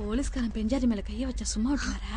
போலீஸ்காரன் பெஞ்சாரி மேல கைய வச்சா சும்மா விட்டுவாரா?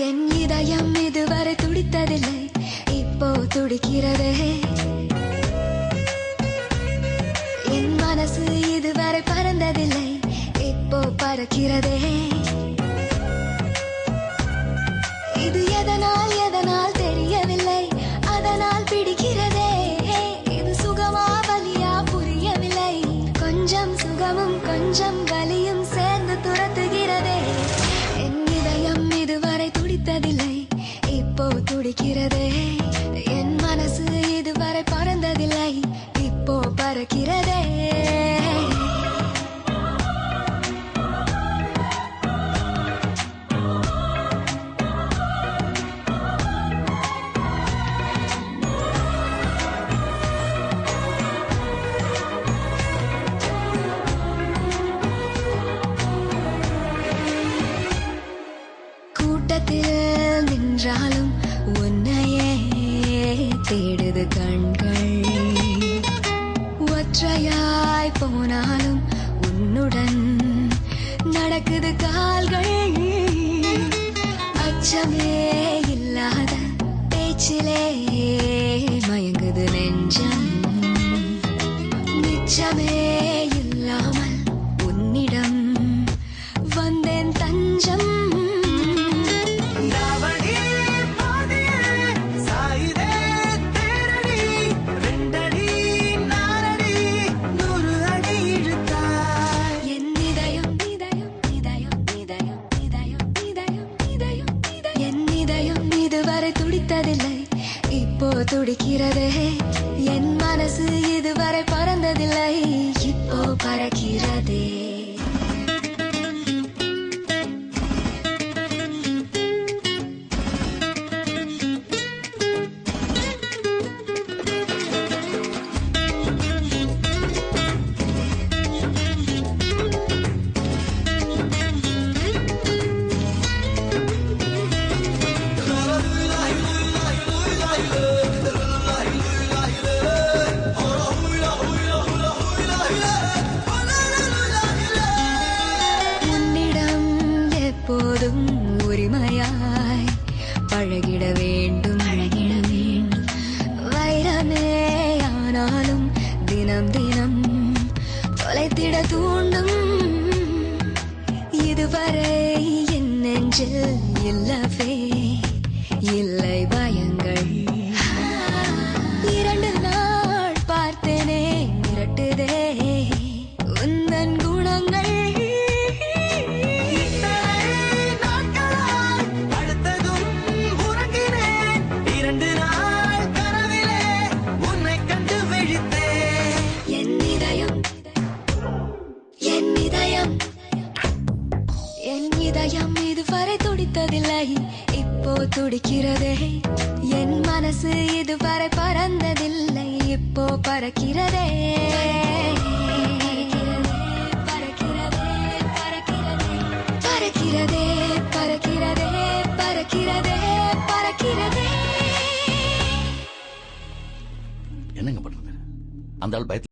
என் இதயம் இதுவரை துடித்ததில்லை, இப்போ துடிக்கிறதே. என் மனசு இதுவரை பறந்ததில்லை, இப்போ பறக்கிறதே. இது எதனால் எதனால் தெரியவில்லை, அதனால் பிடிக்கிறதே. இது சுகமா வலியா புரியவில்லை, கொஞ்சம் சுகமும் கொஞ்சம் வலியும் சேர்ந்து துரத்துகிறதே. என் இதயம் இதுவரை துடித்ததில்லை, இப்போ துடிக்கிறதே. என் மனசு இதுவரை பறந்ததில்லை, இப்போ பறக்கிறதே. கூட்டத்தில் நின்றாலும் உன்னையே தேடுது கண்கள், ஒற்றையாய் போனாலும் உன்னுடன் நடக்குது கால்கள். அச்சமே இல்லாத பேச்சிலே மயங்குது நெஞ்சம், நிச்சமே இல்லாமல் உன்னிடம் வந்தேன் தஞ்சம். துடித்ததில்லை, இப்போ துடிக்கிறதே. என் மனசு இதுவரை பறந்ததில்லை, இப்போ பறக்கிறதே. எப்போதும் உரிமையாய் பழகிட வேண்டும், வைரமே ஆனாலும் தினம் தினம் தொலைத்திட தூண்டும். இதுவரை என் நெஞ்சில் இல்லவே இல்லை பயங்கள். 2 நாள் பார்த்தேனே மிரட்டுதே உந்தன் குணங்கள். என் இதயம் இதுவரை துடித்ததில்லை, இப்போ துடிக்கிறதே. என் மனசு இதுவரை பறந்ததில்லை, இப்போ பறக்கிறதே. பறக்கிறதே பறக்கிறதே பறக்கிறதே பறக்கிறதே பறக்கிறதே பறக்கிறதே. என்னங்க பண்றது? அந்த ஆள் பயத்துல